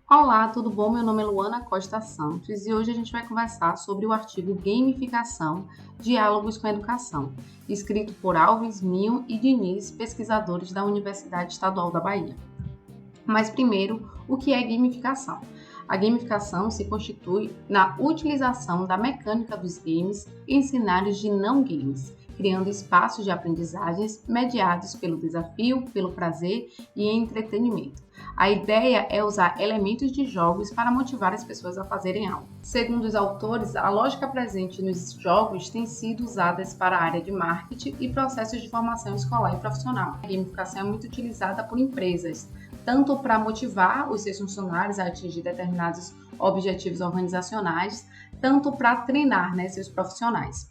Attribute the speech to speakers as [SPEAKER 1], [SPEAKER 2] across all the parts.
[SPEAKER 1] Olá, tudo bom? Meu nome é Luana Costa Santos e hoje a gente vai conversar sobre o artigo Gamificação, Diálogos com a Educação, escrito por Alves Minho e Diniz, pesquisadores da Universidade Estadual da Bahia. Mas primeiro, o que é gamificação? A gamificação se constitui na utilização da mecânica dos games em cenários de não games, criando espaços de aprendizagens mediados pelo desafio, pelo prazer e entretenimento. A ideia é usar elementos de jogos para motivar as pessoas a fazerem algo. Segundo os autores, a lógica presente nos jogos tem sido usada para a área de marketing e processos de formação escolar e profissional. A gamificação é muito utilizada por empresas, tanto para motivar os seus funcionários a atingir determinados objetivos organizacionais, tanto para treinar seus profissionais.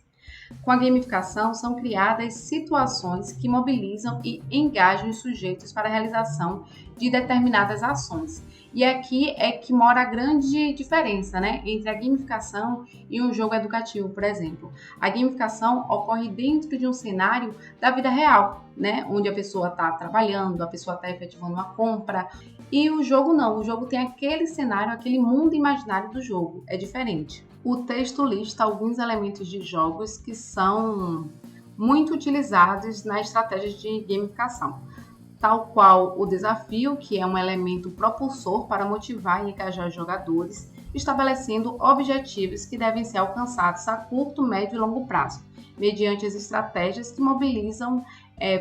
[SPEAKER 1] Com a gamificação, são criadas situações que mobilizam e engajam os sujeitos para a realização de determinadas ações. E aqui é que mora a grande diferença, entre a gamificação e um jogo educativo, por exemplo. A gamificação ocorre dentro de um cenário da vida real, onde a pessoa está trabalhando, a pessoa está efetivando uma compra. E o jogo não, o jogo tem aquele cenário, aquele mundo imaginário do jogo, é diferente. O texto lista alguns elementos de jogos que são muito utilizados na estratégia de gamificação, tal qual o desafio, que é um elemento propulsor para motivar e engajar os jogadores, estabelecendo objetivos que devem ser alcançados a curto, médio e longo prazo, mediante as estratégias que mobilizam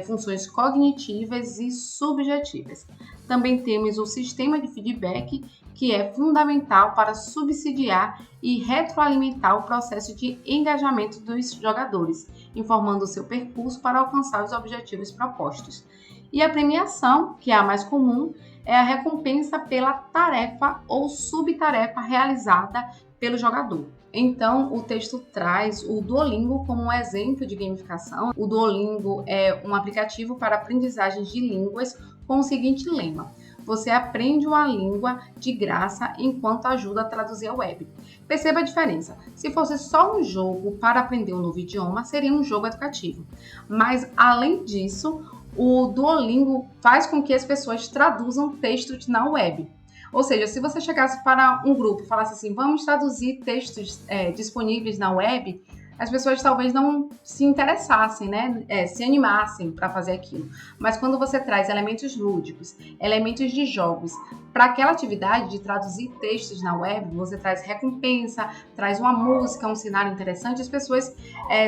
[SPEAKER 1] funções cognitivas e subjetivas. Também temos o sistema de feedback, que é fundamental para subsidiar e retroalimentar o processo de engajamento dos jogadores, informando o seu percurso para alcançar os objetivos propostos. E a premiação, que é a mais comum, é a recompensa pela tarefa ou subtarefa realizada pelo jogador. Então, o texto traz o Duolingo como um exemplo de gamificação. O Duolingo é um aplicativo para aprendizagem de línguas com o seguinte lema: você aprende uma língua de graça enquanto ajuda a traduzir a web. Perceba a diferença. Se fosse só um jogo para aprender um novo idioma, seria um jogo educativo. Mas, além disso, o Duolingo faz com que as pessoas traduzam textos na web. Ou seja, se você chegasse para um grupo e falasse assim, vamos traduzir textos disponíveis na web, as pessoas talvez não se interessassem, se animassem para fazer aquilo. Mas quando você traz elementos lúdicos, elementos de jogos, para aquela atividade de traduzir textos na web, você traz recompensa, traz uma música, um cenário interessante, as pessoas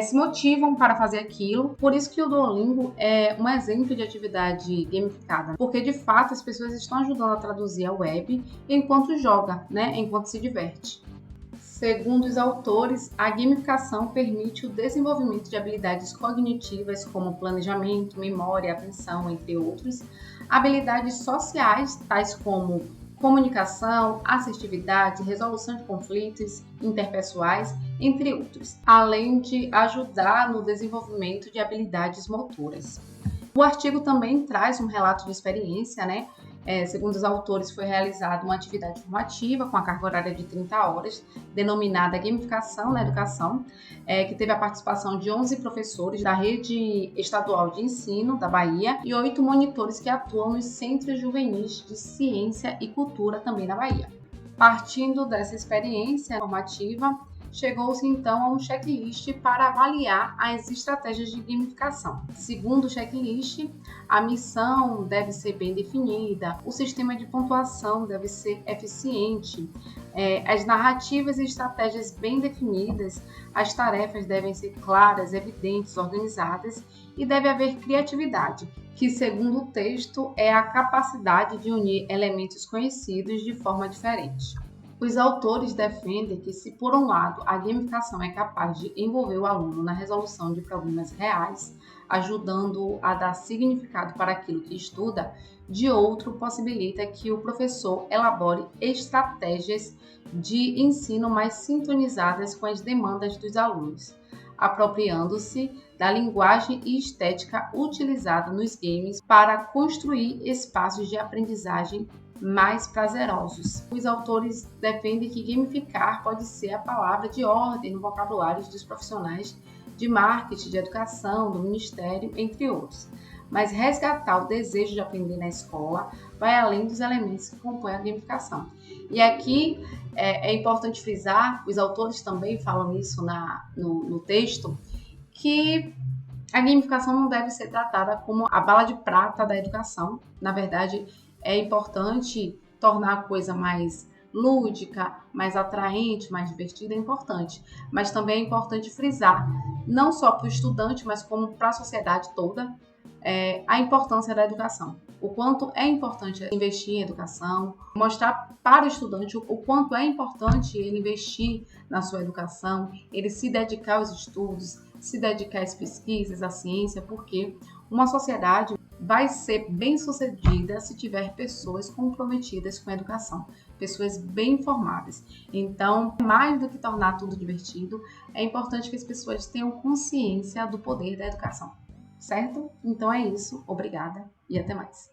[SPEAKER 1] se motivam para fazer aquilo. Por isso que o Duolingo é um exemplo de atividade gamificada, porque de fato as pessoas estão ajudando a traduzir a web enquanto joga, enquanto se diverte. Segundo os autores, a gamificação permite o desenvolvimento de habilidades cognitivas como planejamento, memória, atenção, entre outros, habilidades sociais, tais como comunicação, assertividade, resolução de conflitos interpessoais, entre outros, além de ajudar no desenvolvimento de habilidades motoras. O artigo também traz um relato de experiência, segundo os autores, foi realizada uma atividade formativa com a carga horária de 30 horas, denominada Gamificação na Educação, que teve a participação de 11 professores da Rede Estadual de Ensino da Bahia e 8 monitores que atuam nos Centros Juvenis de Ciência e Cultura também na Bahia. Partindo dessa experiência formativa, chegou-se então a um checklist para avaliar as estratégias de gamificação. Segundo o checklist, a missão deve ser bem definida, o sistema de pontuação deve ser eficiente, as narrativas e estratégias bem definidas, as tarefas devem ser claras, evidentes, organizadas e deve haver criatividade, que, segundo o texto, é a capacidade de unir elementos conhecidos de forma diferente. Os autores defendem que, se por um lado a gamificação é capaz de envolver o aluno na resolução de problemas reais, ajudando-o a dar significado para aquilo que estuda, de outro possibilita que o professor elabore estratégias de ensino mais sintonizadas com as demandas dos alunos, apropriando-se da linguagem e estética utilizada nos games para construir espaços de aprendizagem mais prazerosos. Os autores defendem que gamificar pode ser a palavra de ordem no vocabulário dos profissionais de marketing, de educação, do ministério, entre outros. mas resgatar o desejo de aprender na escola vai além dos elementos que compõem a gamificação. E aqui é importante frisar, os autores também falam isso no texto, que a gamificação não deve ser tratada como a bala de prata da educação. Na verdade, é importante tornar a coisa mais lúdica, mais atraente, mais divertida, é importante. Mas também é importante frisar, não só para o estudante, mas como para a sociedade toda, a importância da educação. O quanto é importante investir em educação, mostrar para o estudante o quanto é importante ele investir na sua educação, ele se dedicar aos estudos, se dedicar às pesquisas, à ciência, porque uma sociedade vai ser bem-sucedida se tiver pessoas comprometidas com a educação, pessoas bem informadas. Então, mais do que tornar tudo divertido, é importante que as pessoas tenham consciência do poder da educação. Certo? Então é isso. Obrigada e até mais.